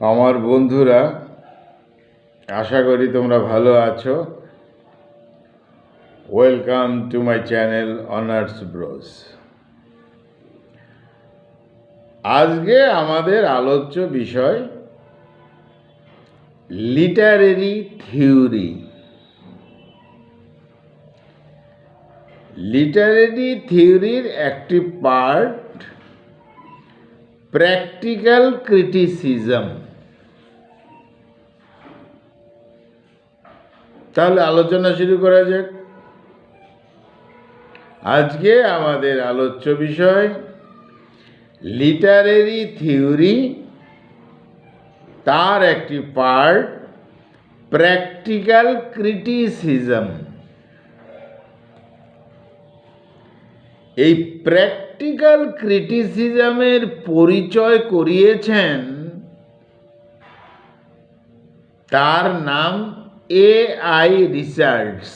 আমার বন্ধুরা, আশা করি তোমরা ভালো আছো। Welcome to my channel honours bros. আজকে আমাদের আলোচ্য বিষয় লিটারেরি থিওরি। লিটারেরি থিওরির একটি পার্ট প্র্যাকটিক্যাল ক্রিটিসিজম। তাহলে আলোচনা শুরু করা যাক। আজকে আমাদের আলোচ্য বিষয় লিটারেরি থিওরি, তার একটি পার্ট প্র্যাকটিক্যাল ক্রিটিসিজম। এই প্র্যাকটিক্যাল ক্রিটিসিজমের পরিচয় করিয়েছেন, তার নাম A.I. রিচার্ডস।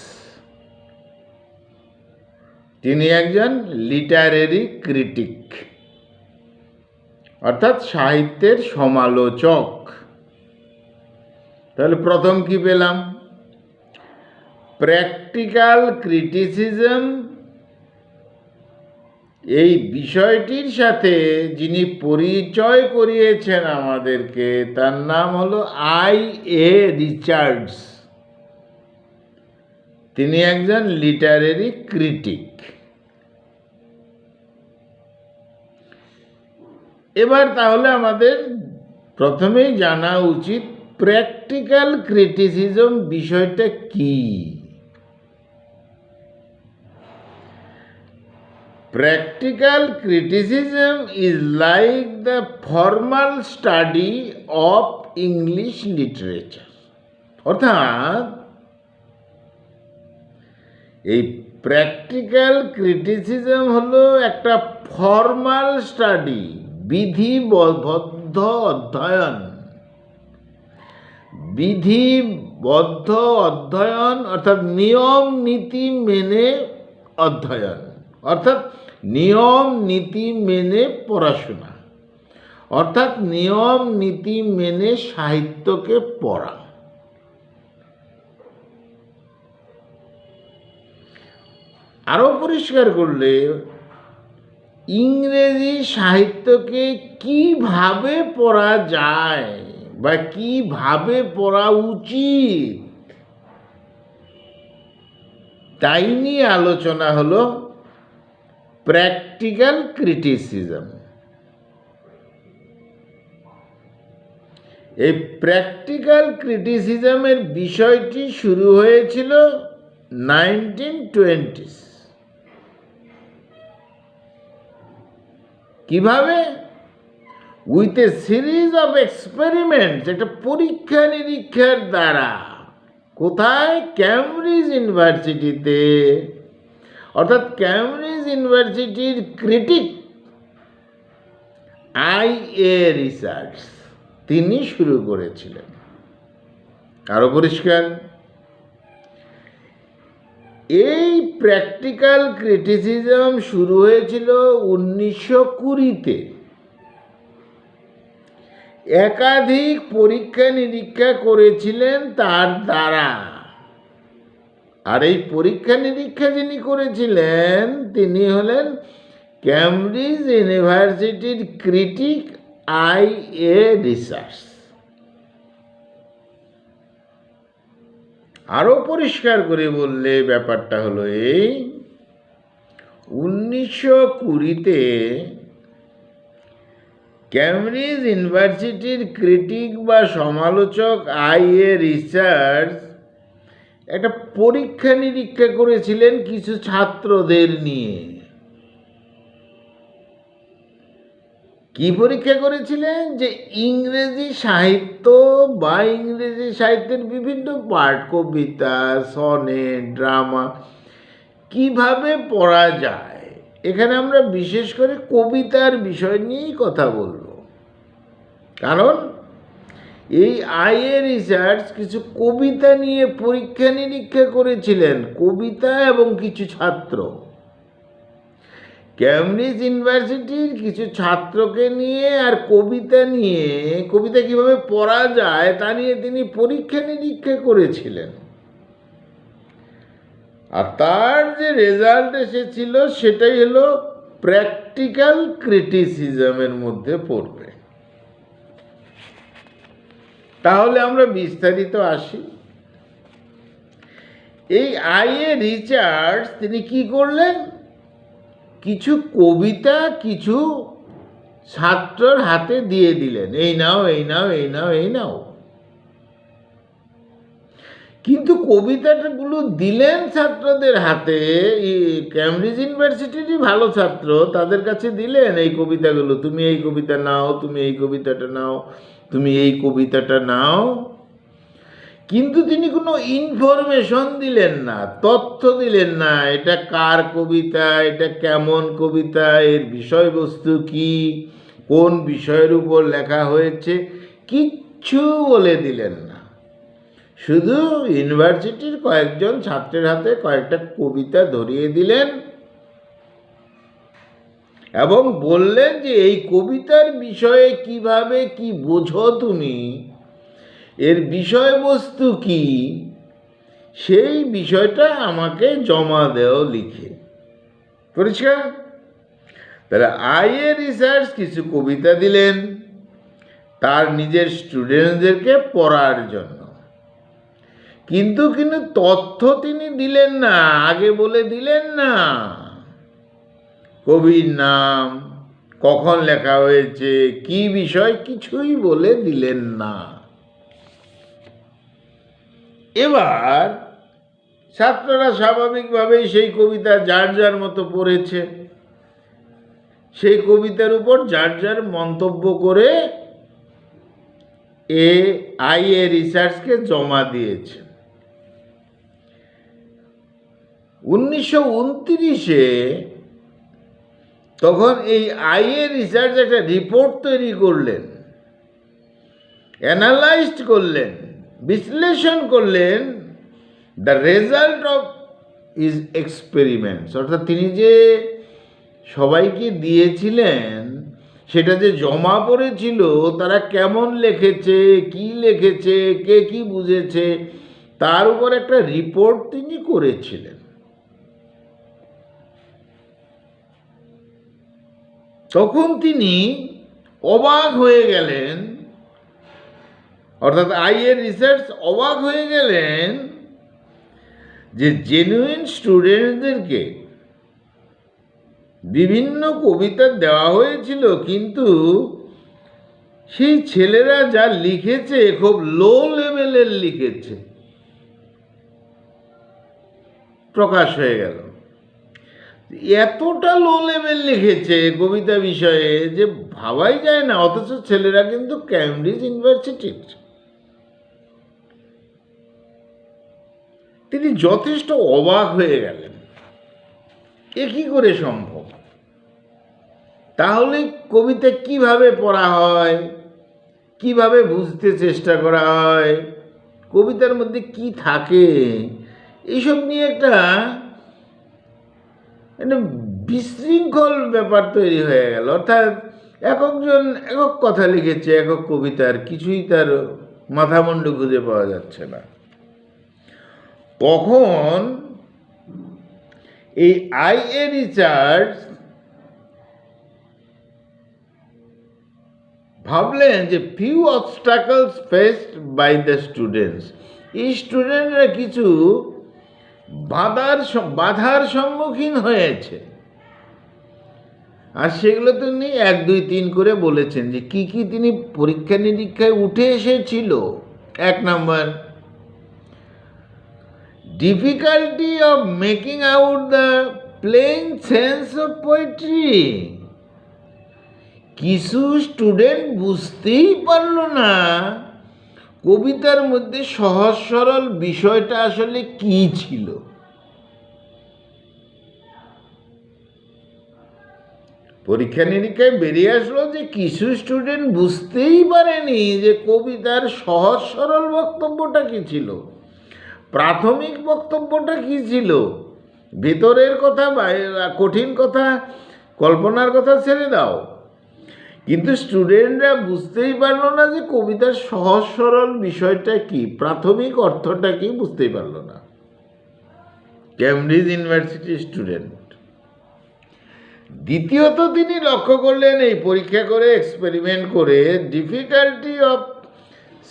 তিনি একজন লিটারেরি ক্রিটিক, অর্থাৎ সাহিত্যের সমালোচক। তাহলে প্রথম কি পেলাম? প্র্যাকটিক্যাল ক্রিটিসিজম, এই বিষয়টির সাথে যিনি পরিচয় করিয়েছেন আমাদেরকে, তার নাম হলো I.A. রিচার্ডস। তিনি একজন লিটারেরি ক্রিটিক। এবার তাহলে আমাদের প্রথমেই জানা উচিত প্র্যাকটিক্যাল ক্রিটিসিজম বিষয়টা কি। Practical criticism is like the formal study of English literature. অর্থাৎ এই প্র্যাকটিক্যাল ক্রিটিসিজম হলো একটা ফর্মাল স্টাডি, বিধিবদ্ধ অধ্যয়ন। বিধিবদ্ধ অধ্যয়ন অর্থাৎ নিয়ম নীতি মেনে অধ্যয়ন, অর্থাৎ নিয়ম নীতি মেনে পড়াশোনা, অর্থাৎ নিয়ম নীতি মেনে সাহিত্যকে পড়া। আরও পরিষ্কার করলে ইংরেজি সাহিত্যকে কিভাবে পড়া যায় বা কিভাবে পড়া উচিত, তাই নিয়ে আলোচনা হলো প্র্যাকটিক্যাল ক্রিটিসিজম। এই প্র্যাকটিক্যাল ক্রিটিসিজমের বিষয়টি শুরু হয়েছিল 1920s। কিভাবে? With a series of experiments, একটা পরীক্ষা নিরীক্ষার দ্বারা। কোথায়? ক্যামব্রিজ ইউনিভার্সিটিতে। অর্থাৎ ক্যামব্রিজ ইউনিভার্সিটির ক্রিটিক I.A. রিচার্ডস, তিনি শুরু করেছিলেন। আরো পরিষ্কার, এই প্র্যাকটিক্যাল ক্রিটিসিজম শুরু হয়েছিল 1920-তে। একাধিক পরীক্ষা নিরীক্ষা করেছিলেন তার দ্বারা। আর এই পরীক্ষা নিরীক্ষা যিনি করেছিলেন, তিনি হলেন ক্যামব্রিজ ইউনিভার্সিটির ক্রিটিক I.A. রিচার্ডস। আরো পরিষ্কার করে বললে ব্যাপারটা হলো এই, 1920-তে ক্যামব্রিজ ইউনিভার্সিটির ক্রিটিক বা সমালোচক I.A. রিচার্ডস একটা পরীক্ষা নিরীক্ষা করেছিলেন কিছু ছাত্রদের নিয়ে। কি পরীক্ষা করেছিলেন? যে ইংরেজি সাহিত্য বা ইংরেজি সাহিত্যের বিভিন্ন পাঠ, কবিতা, সনেট, ড্রামা কিভাবে পড়া যায়। এখানে আমরা বিশেষ করে কবিতার বিষয় নিয়েই কথা বলবো, কারণ এই I.A. রিচার্ডস কিছু কবিতা নিয়ে পরীক্ষা নিরীক্ষা করেছিলেন, কবিতা এবং কিছু ছাত্র। ক্যামব্রিজ ইউনিভার্সিটির কিছু ছাত্রকে নিয়ে আর কবিতা কিভাবে পড়া যায় তা নিয়ে তিনি পরীক্ষা নিরীক্ষা করেছিলেন। আর তার যে রেজাল্ট এসেছিল সেটাই হলো প্র্যাকটিক্যাল ক্রিটিসিজমের মধ্যে পড়বে। তাহলে আমরা বিস্তারিত আসি। এই আইএ রিচার্ডস তিনি কি করলেন, কিছু কবিতা কিছু ছাত্রর হাতে দিয়ে দিলেন, এই নাও এই নাও এই নাও এই নাও। কিন্তু কবিতাগুলো দিলেন ছাত্রদের হাতে, ক্যামব্রিজ ইউনিভার্সিটিরই ভালো ছাত্র, তাদের কাছে দিলেন এই কবিতাগুলো, তুমি এই কবিতা নাও, তুমি এই কবিতাটা নাও, তুমি এই কবিতাটা নাও। কিন্তু তিনি কোনো ইনফরমেশন দিলেন না, তথ্য দিলেন না, এটা কার কবিতা, এটা কেমন কবিতা, এর বিষয়বস্তু কি, কোন বিষয়ের উপর লেখা হয়েছে, কিচ্ছু বলে দিলেন না। শুধু ইউনিভার্সিটির কয়েকজন ছাত্রের হাতে কয়েকটা কবিতা ধরিয়ে দিলেন এবং বললেন যে এই কবিতার বিষয়ে কিভাবে কি বোঝো তুমি, এর বিষয়বস্তু কি, সেই বিষয়টা আমাকে জমা দেও লিখে। পরিষ্কার? তাহলে আইএ রিসার্চ কিছু কবিতা দিলেন তার নিজের স্টুডেন্টদেরকে পড়ার জন্য, কিন্তু তথ্য তিনি দিলেন না, আগে বলে দিলেন না কবির নাম, কখন লেখা হয়েছে, কি বিষয়, কিছুই বলে দিলেন না। এবার ছাত্ররা স্বাভাবিকভাবেই সেই কবিতা যার যার মতো পড়েছে, সেই কবিতার উপর যার যার মন্তব্য করে আইএ রিসার্চকে জমা দিয়েছে। 1929-এ তখন এই আইএ রিসার্চ একটা রিপোর্ট তৈরি করলেন, অ্যানালাইজড করলেন, বিশ্লেষণ করলেন the result of is experiments, অর্থাৎ তিনি যে সবাইকে দিয়েছিলেন সেটা যে জমা পড়েছিল, তারা কেমন লিখেছে, কি লিখেছে, কে কি বুঝেছে, তার উপর একটা রিপোর্ট তিনি করেছিলেন। তখন তিনি অবাক হয়ে গেলেন, অর্থাৎ আইএ রিসার্চ অবাক হয়ে গেলেন যে জেনুইন স্টুডেন্টদেরকে বিভিন্ন কবিতা দেওয়া হয়েছিল, কিন্তু সেই ছেলেরা যা লিখেছে খুব লো লেভেলের লিখেছে। প্রকাশ হয়ে গেল এতটা লো লেভেল লিখেছে কবিতা বিষয়ে যে ভাবাই যায় না, অথচ ছেলেরা কিন্তু ক্যামব্রিজ ইউনিভার্সিটির। তিনি যথেষ্ট অবাক হয়ে গেলেন, এ কি করে সম্ভব? তাহলে কবিতা কিভাবে পড়া হয়, কিভাবে বুঝতে চেষ্টা করা হয়, কবিতার মধ্যে কি থাকে, এইসব নিয়ে একটা বিশৃঙ্খল ব্যাপার তৈরি হয়ে গেল। অর্থাৎ একজন একক কথা লিখেছে, একক কবিতার কিছুই তার মাথামুন্ডু খুঁজে পাওয়া যাচ্ছে না। তখন এই আইএ রিসার্চ ভাবলেন যে few obstacles faced by the students, এই স্টুডেন্টরা কিছু বাধার সম্মুখীন হয়েছে, আর সেগুলো তিনি 1, 2, 3 করে বলেছেন যে কি কি তিনি পরীক্ষা নিরীক্ষায় উঠে এসেছিল। 1 নম্বর, difficulty of making out the plain sense of poetry, কিছু স্টুডেন্ট বুঝতেই পারল না কবিতার মধ্যে সহজ সরল বিষয়টা আসলে কি ছিল। পরীক্ষা নিরীক্ষায় বেরিয়ে আসলো যে কিছু স্টুডেন্ট বুঝতেই পারেনি যে কবিতার সহজ সরল বক্তব্যটা কি ছিল, প্রাথমিক বক্তব্যটা কি ছিল, ভেতরের কথা কঠিন কথা কল্পনার কথা ছেড়ে দাও, কিন্তু স্টুডেন্টরা বুঝতেই পারলো না যে কবিতার সহজ সরল বিষয়টা কি, প্রাথমিক অর্থটা কি বুঝতেই পারলো না। ক্যামব্রিজ ইউনিভার্সিটির স্টুডেন্ট। দ্বিতীয়ত তিনি লক্ষ্য করলেন এই পরীক্ষা করে, এক্সপেরিমেন্ট করে, ডিফিকাল্টি অফ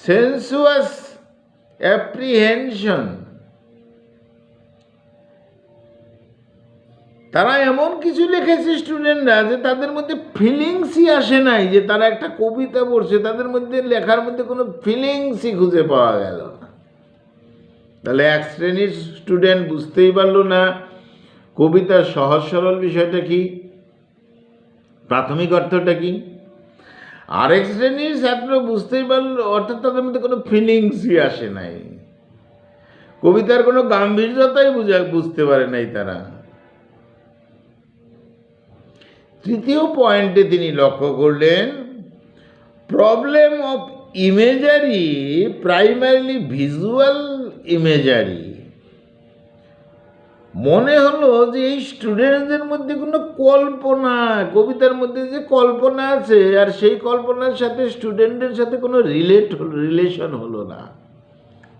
সেন্সুয়াস অ্যাপ্রিহেনশন। তারা এমন কিছু লিখেছে স্টুডেন্টরা যে তাদের মধ্যে ফিলিংসই আসে নাই, যে তারা একটা কবিতা পড়ছে, তাদের মধ্যে লেখার মধ্যে কোনো ফিলিংসই খুঁজে পাওয়া গেল না। তাহলে এক শ্রেণীর স্টুডেন্ট বুঝতেই পারলো না কবিতার সহজ সরল বিষয়টা কি, প্রাথমিক অর্থটা কি। আরেক শ্রেণীর ছাত্র বুঝতেই পারলো, অর্থাৎ তাদের মধ্যে কোনো ফিলিংসই আসে নাই, কবিতার কোনো গাম্ভীর্যতাই বুঝতে পারে নাই তারা। তৃতীয় পয়েন্টে তিনি লক্ষ্য করলেন problem of imagery, primarily visual imagery. মনে হলো যে এই স্টুডেন্টদের মধ্যে কোনো কল্পনা, কবিতার মধ্যে যে কল্পনা আছে, আর সেই কল্পনার সাথে স্টুডেন্টের সাথে কোনো রিলেশন হলো না,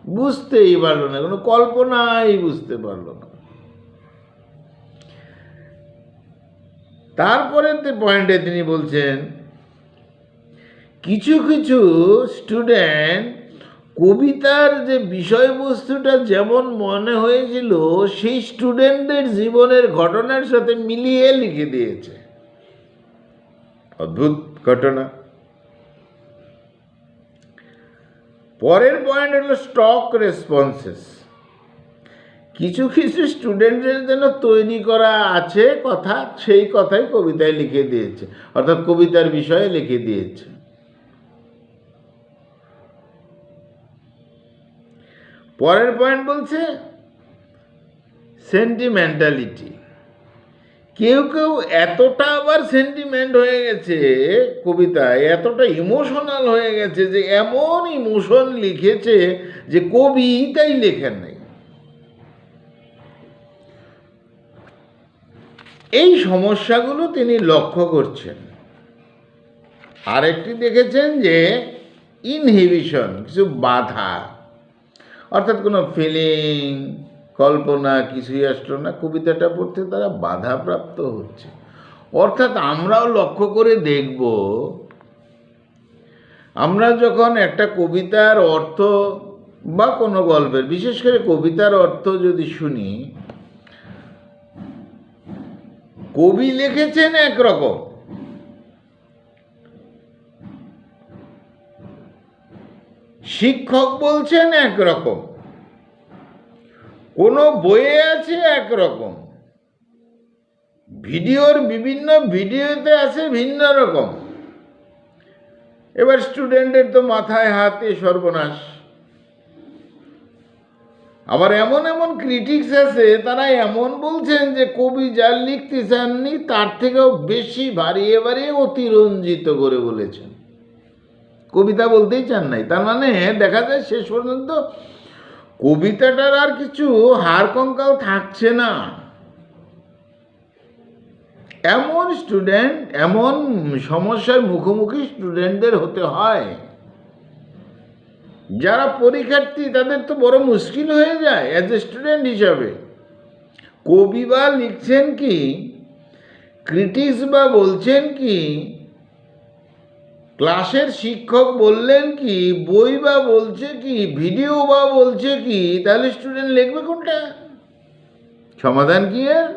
বুঝতেই পারলো না, কোনো কল্পনাই বুঝতে পারলো না। তারপরে পয়েন্টে তিনি বলছেন কিছু কিছু স্টুডেন্ট কবিতার যে বিষয়বস্তুটা যেমন মনে হয়েছিল সেই স্টুডেন্টদের জীবনের ঘটনার সাথে মিলিয়ে লিখে দিয়েছে। অদ্ভুত ঘটনা। পরের পয়েন্ট হলো স্টক রেসপন্সেস। কিছু কিছু স্টুডেন্টদের যেন তৈরি করা আছে কথা, সেই কথাই কবিতায় লিখে দিয়েছে, অর্থাৎ কবিতার বিষয়ে লিখে দিয়েছে। পরের পয়েন্ট বলছে সেন্টিমেন্টালিটি। কেউ কেউ এতটা আবার সেন্টিমেন্ট হয়ে গেছে কবিতায়, এতটা ইমোশনাল হয়ে গেছে যে এমন ইমোশন লিখেছে যে কবিতাই লেখেন নাই। এই সমস্যাগুলো তিনি লক্ষ্য করছেন। আরেকটি দেখেছেন যে ইনহিবিশন, কিছু বাধা, অর্থাৎ কোনো ফিলিং, কল্পনা কিছুই আসলো না, কবিতাটা পড়তে তারা বাধাপ্রাপ্ত হচ্ছে। অর্থাৎ আমরাও লক্ষ্য করে দেখব, আমরা যখন একটা কবিতার অর্থ বা কোনো গল্পের, বিশেষ করে কবিতার অর্থ যদি শুনি, কবি লিখেছেন একরকম, শিক্ষক বলছেন একরকম, কোনো বইয়ে আছে একরকম, বিভিন্ন ভিডিওতে আছে ভিন্ন রকম। এবার স্টুডেন্টের তো মাথায় হাতে সর্বনাশ। আবার এমন এমন ক্রিটিক্স আছে, তারা এমন বলছেন যে কবি যা লিখতে চাননি তার থেকেও বেশি বাড়িয়ে বাড়িয়ে অতিরঞ্জিত করে বলেছেন, কবিতা বলতেই চান নাই। তার মানে দেখা যায় শেষ পর্যন্ত কবিতাটার আর কিছু হাড় কঙ্কাল থাকছে না। এমন স্টুডেন্ট, এমন সমস্যার মুখোমুখি স্টুডেন্টদের হতে হয়, যারা পরীক্ষার্থী তাদের তো বড় মুশকিল হয়ে যায় অ্যাজ এ স্টুডেন্ট হিসাবে। কবি বা লিখছেন কি, ক্রিটিক্স বা বলছেন কি, ক্লাসের শিক্ষক বললেন কি, বই বা বলছে কি, ভিডিও বা বলছে কি, তাহলে স্টুডেন্ট লিখবে কোনটা? সমাধান কি এর?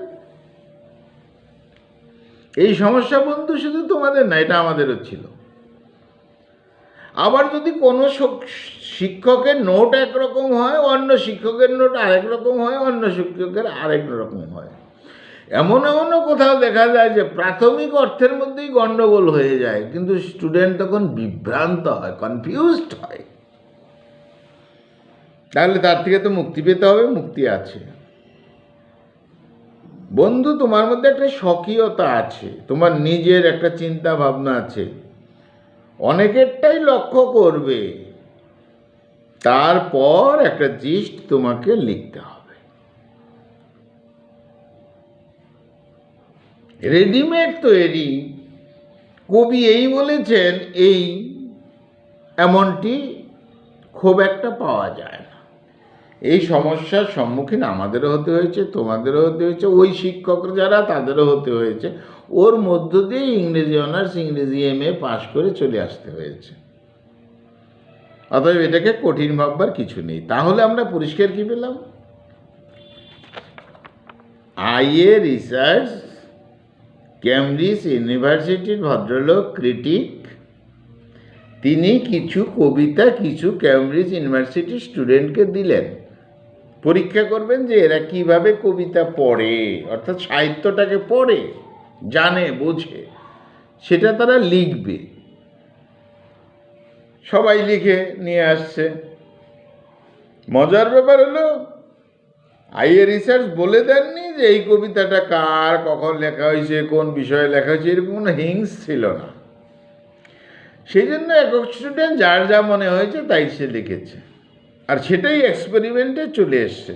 এই সমস্যা বন্ধু শুধু তোমাদের না, এটা আমাদেরও ছিল। আবার যদি কোনো শিক্ষকের নোট একরকম হয়, অন্য শিক্ষকের নোট আরেক রকম হয়, অন্য শিক্ষকের আরেক রকম হয়। এমনও কোথাও দেখা যায় যে প্রাথমিক অর্থের মধ্যেই গণ্ডগোল হয়ে যায়, কিন্তু স্টুডেন্ট তখন বিভ্রান্ত হয়, কনফিউজড হয়। তাহলে তার থেকে তো মুক্তি পেতে হবে, মুক্তি আছে। বন্ধু, তোমার মধ্যে একটা স্বকীয়তা আছে, তোমার নিজের একটা চিন্তা ভাবনা আছে, অনেকেরটাই লক্ষ্য করবে, তারপর একটা জিস্ট তোমাকে লিখতে হবে। রেডিমেড তৈরি কবি এই বলেছেন এই এমনটি খুব একটা পাওয়া যায় না। এই সমস্যার সম্মুখীন আমাদেরও হতে হয়েছে, তোমাদেরও হতে হয়েছে, ওই শিক্ষক যারা তাদেরও হতে হয়েছে। ওর মধ্য দিয়ে ইংরেজি অনার্স, ইংরেজি MA পাশ করে চলে আসতে হয়েছে। অতএব এটাকে কঠিন ভাববার কিছু নেই। তাহলে আমরা পরিষ্কার কি পেলাম? IA রিসার্চ, ক্যামব্রিজ ইউনিভার্সিটির ভদ্রলোক ক্রিটিক, তিনি কিছু কবিতা কিছু ক্যামব্রিজ ইউনিভার্সিটির স্টুডেন্টকে দিলেন, পরীক্ষা করবেন যে এরা কিভাবে কবিতা পড়ে, অর্থাৎ সাহিত্যটাকে পড়ে, জানে, বোঝে, সেটা তারা লিখবে। সবাই লিখে নিয়ে আসছে। মজার ব্যাপার হলো IA রিসার্চ বলে দেননি যে এই কবিতাটা কার, কখন লেখা হয়েছে, কোন বিষয়ে লেখা হয়েছে, এরকম কোনো হিংস ছিল না। সেই জন্য একক স্টুডেন্ট যার যা মনে হয়েছে তাই সে লিখেছে, আর সেটাই এক্সপেরিমেন্টে চলে এসছে।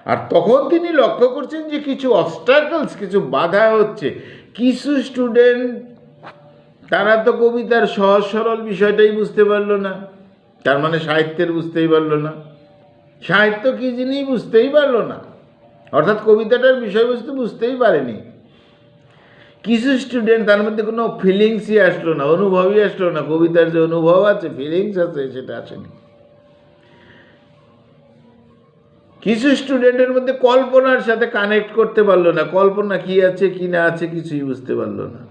আর তখন তিনি লক্ষ্য করছেন যে কিছু অবস্টাকলস, কিছু বাধা হচ্ছে। কিছু স্টুডেন্ট তারা তো কবিতার সহজ সরল বিষয়টাই বুঝতে পারলো না, তার মানে সাহিত্যের বুঝতেই পারলো না, সাহিত্য কী জিনিস বুঝতেই পারলো না, অর্থাৎ কবিতাটার বিষয়বস্তু বুঝতেই পারেনি। কিছু স্টুডেন্ট তার মধ্যে কোনো ফিলিংসই আসলো না, অনুভবই আসলো না, কবিতার যে অনুভব আছে, ফিলিংস আছে, সেটা আসেনি। কিছু স্টুডেন্টের মধ্যে কল্পনার সাথে কানেক্ট করতে পারলো না, কল্পনা কি আছে কি না আছে কিছুই বুঝতে পারলো না।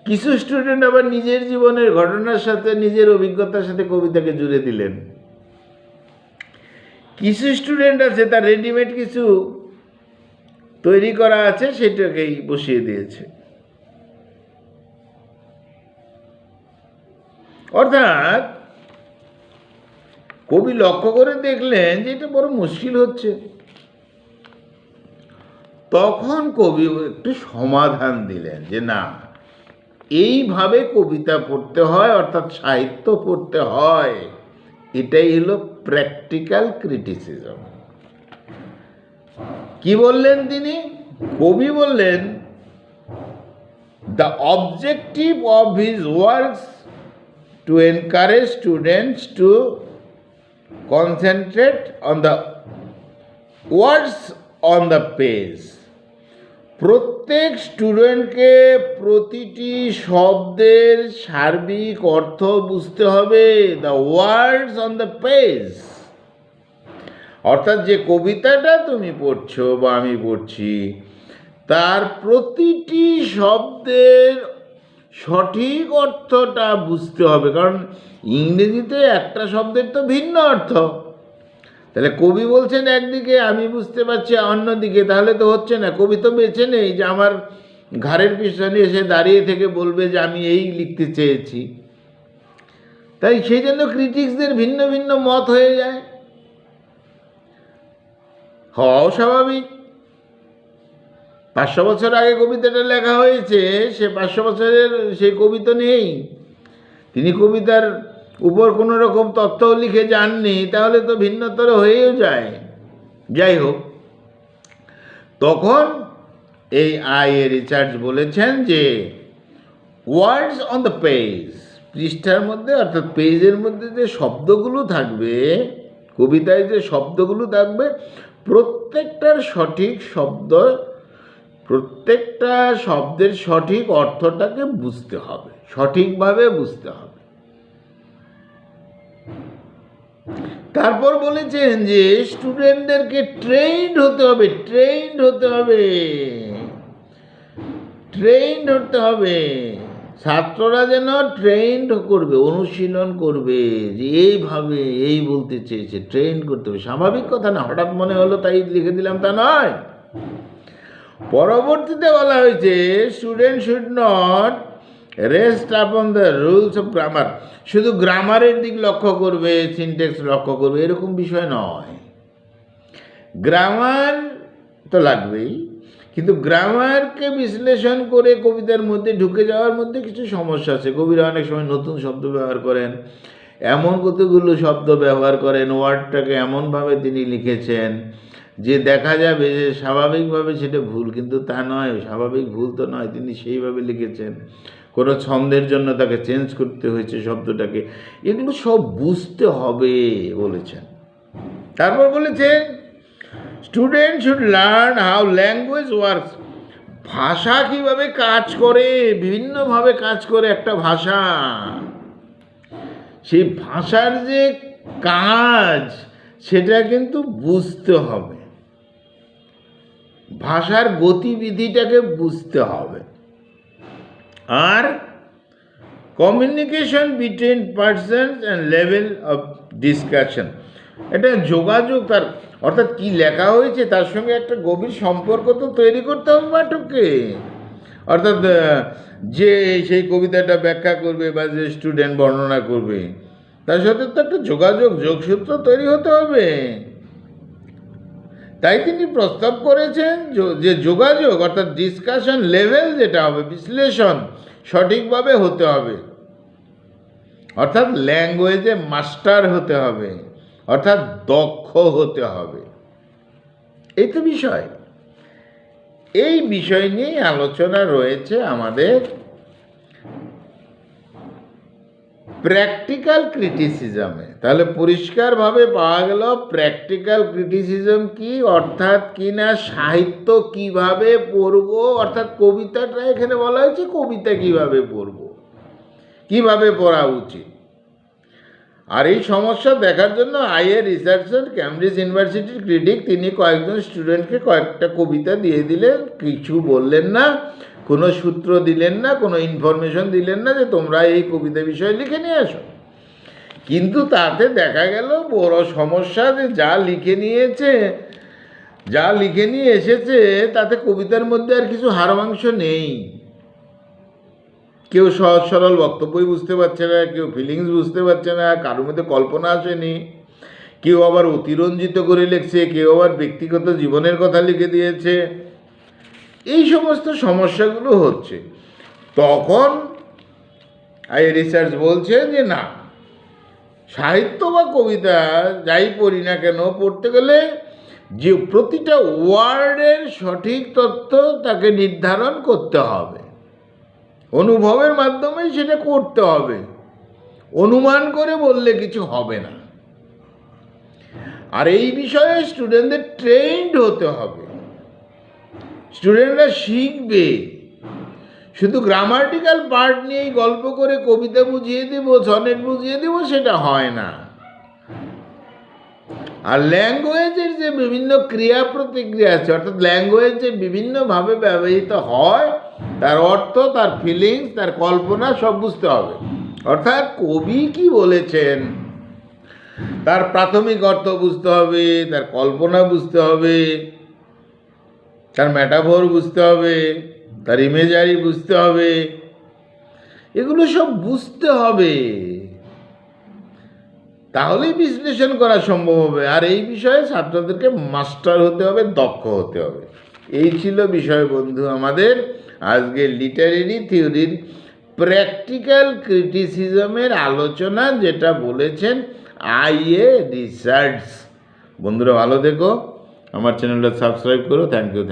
কিছু স্টুডেন্ট আবার নিজের জীবনের ঘটনার সাথে, নিজের অভিজ্ঞতার সাথে কবিতাকে জুড়ে দিলেন। কিছু স্টুডেন্ট আছে তার রেডিমেড কিছু তৈরি করা আছে, সেটাকেই বসিয়ে দিয়েছে। অর্থাৎ কবি লক্ষ্য করে দেখলেন যে এটা বড় মুশকিল হচ্ছে। তখন কবি একটু সমাধান দিলেন যে না, এইভাবে কবিতা পড়তে হয়, অর্থাৎ সাহিত্য পড়তে হয়। এটাই হলো প্র্যাকটিক্যাল ক্রিটিসিজম। কি বললেন তিনি? কবি বললেন, the objective of his works to encourage students to concentrate on the words on the page. প্রত্যেক স্টুডেন্টকে প্রতিটি শব্দের সার্বিক অর্থ বুঝতে হবে, the words on the page. অর্থাৎ যে কবিতাটা তুমি পড়ছো বা আমি পড়ছি, তার প্রতিটি শব্দের সঠিক অর্থটা বুঝতে হবে। কারণ ইংরেজিতে একটা শব্দের তো ভিন্ন অর্থ। তাহলে কবি বলছেন একদিকে, আমি বুঝতে পারছি অন্যদিকে, তাহলে তো হচ্ছে না। কবি তো বেছে নেই যে আমার ঘাড়ের পিছনে এসে দাঁড়িয়ে থেকে বলবে যে আমি এই লিখতে চেয়েছি। তাই সেই জন্য ক্রিটিক্সদের ভিন্ন ভিন্ন মত হয়ে যায়, হওয়াও স্বাভাবিক। 500 বছর আগে কবিতাটা লেখা হয়েছে, সে 500 বছরের সেই কবি তো নেই, তিনি কবিতার উপর কোনো রকম তথ্যও লিখে যাননি, তাহলে তো ভিন্নতর হয়েও যায়। যাই হোক, তখন এই IA রিসার্চ বলেছেন যে ওয়ার্ডস অন দ্য পেজ, পৃষ্ঠার মধ্যে অর্থাৎ পেজের মধ্যে যে শব্দগুলো থাকবে, কবিতায় যে শব্দগুলো থাকবে, প্রত্যেকটার সঠিক শব্দ, প্রত্যেকটা শব্দের সঠিক অর্থটাকে বুঝতে হবে, সঠিকভাবে বুঝতে হবে। তারপর বলেছেন যে স্টুডেন্টদেরকে ট্রেন্ড হতে হবে, ট্রেন্ড হতে হবে, ট্রেন্ড হতে হবে। ছাত্ররা যেন ট্রেন্ড করবে, অনুশীলন করবে যে এইভাবে এই বলতে চেয়েছে, ট্রেন্ড করতে হবে। স্বাভাবিক কথা না, হঠাৎ মনে হলো তাই লিখে দিলাম তা নয়। পরবর্তীতে বলা হয়েছে student should not rest upon the rules of grammar. শুধু গ্রামারের দিক লক্ষ্য করবে, সিনট্যাক্স লক্ষ্য করবে, এরকম বিষয় নয়। গ্রামার তো লাগবেই, কিন্তু গ্রামারকে বিশ্লেষণ করে কবিতার মধ্যে ঢুকে যাওয়ার মধ্যে কিছু সমস্যা আছে। কবিরা অনেক সময় নতুন শব্দ ব্যবহার করেন, এমন কতগুলো শব্দ ব্যবহার করেন, ওয়ার্ডটাকে এমনভাবে তিনি লিখেছেন যে দেখা যাবে যে স্বাভাবিকভাবে সেটা ভুল, কিন্তু তা নয়, স্বাভাবিক ভুল তো নয়, তিনি সেইভাবে লিখেছেন, কোনো ছন্দের জন্য তাকে চেঞ্জ করতে হয়েছে শব্দটাকে, এগুলো সব বুঝতে হবে বলেছেন। তারপর বলেছে student should learn how language works, ভাষা কিভাবে কাজ করে, বিভিন্নভাবে কাজ করে একটা ভাষা, সেই ভাষার যে কাজ সেটা কিন্তু বুঝতে হবে, ভাষার গতিবিধিটাকে বুঝতে হবে। আর communication between persons and level of discussion, এটা যোগাযোগ, তার অর্থাৎ কি লেখা হয়েছে তার সঙ্গে একটা গভীর সম্পর্ক তো তৈরি করতে হবে পাঠককে। অর্থাৎ যে সেই কবিতাটা ব্যাখ্যা করবে বা যে স্টুডেন্ট বর্ণনা করবে তার সাথে তো একটা যোগসূত্র তৈরি হতে হবে। তাই তিনি প্রস্তাব করেছেন যে যোগাযোগ অর্থাৎ ডিসকাশন লেভেল যেটা হবে, বিশ্লেষণ সঠিকভাবে হতে হবে, অর্থাৎ ল্যাঙ্গুয়েজে মাস্টার হতে হবে, অর্থাৎ দক্ষ হতে হবে। এই তো বিষয়, এই বিষয় নিয়েই আলোচনা রয়েছে আমাদের প্র্যাকটিক্যাল ক্রিটিসিজমে। তাহলে পরিষ্কারভাবে পাওয়া গেল প্র্যাকটিক্যাল ক্রিটিসিজম কি, অর্থাৎ কি না সাহিত্য কিভাবে পড়ব, অর্থাৎ কবিতাটা এখানে বলা হয়েছে কবিতা কিভাবে পড়ব, কিভাবে পড়া উচিত। আর এই সমস্যা দেখার জন্য আইএ রিসার্চার ক্যামব্রিজ ইউনিভার্সিটির ক্রিটিক তিনি কয়েকজন স্টুডেন্টকে কয়েকটা কবিতা দিয়ে দিলেন, কিছু বললেন না, কোনো সূত্র দিলেন না, কোনো ইনফরমেশন দিলেন না যে তোমরা এই কবিতা বিষয়ে লিখে নিয়ে আসো। কিন্তু তাতে দেখা গেল বড় সমস্যা যে যা লিখে নিয়ে এসেছে তাতে কবিতার মধ্যে আর কিছু হাড়মাংশ নেই। কেউ সহজ সরল বক্তব্যই বুঝতে পারছে না, কেউ ফিলিংস বুঝতে পারছে না, কারোর মধ্যে কল্পনা আসেনি, কেউ আবার অতিরঞ্জিত করে লিখছে, কেউ আবার ব্যক্তিগত জীবনের কথা লিখে দিয়েছে। এই সমস্ত সমস্যাগুলো হচ্ছে। তখন রিসার্চ বলছে যে না, সাহিত্য বা কবিতা যাই পড়ি না কেন, পড়তে গেলে যে প্রতিটা ওয়ার্ডের সঠিক তথ্য তাকে নির্ধারণ করতে হবে, অনুভবের মাধ্যমেই সেটা করতে হবে, অনুমান করে বললে কিছু হবে না। আর এই বিষয়ে স্টুডেন্টদের ট্রেন্ড হতে হবে, স্টুডেন্টরা শিখবে। শুধু গ্রামাটিক্যাল পার্ট নিয়েই গল্প করে কবিতা বুঝিয়ে দেব, সনেট বুঝিয়ে দেব, সেটা হয় না। আর ল্যাঙ্গুয়েজের যে বিভিন্ন ক্রিয়া প্রতিক্রিয়া আছে, অর্থাৎ ল্যাঙ্গুয়েজ যে বিভিন্নভাবে ব্যবহৃত হয়, তার অর্থ, তার ফিলিংস, তার কল্পনা সব বুঝতে হবে। অর্থাৎ কবি কি বলেছেন তার প্রাথমিক অর্থ বুঝতে হবে, তার কল্পনা বুঝতে হবে, তার মেটাফোর বুঝতে হবে, তার ইমেজারি বুঝতে হবে, এগুলো সব বুঝতে হবে, তাহলেই বিশ্লেষণ করা সম্ভব হবে। আর এই বিষয়ে ছাত্রদেরকে মাস্টার হতে হবে, দক্ষ হতে হবে। এই ছিল বিষয় বন্ধু আমাদের আজকে লিটারেরি থিওরির প্র্যাকটিক্যাল ক্রিটিসিজমের আলোচনা, যেটা বলেছেন আইএ রিসার্চ। বন্ধুরা ভালো থেকো, আমার চ্যানেলটা সাবস্ক্রাইব করো। Thank you.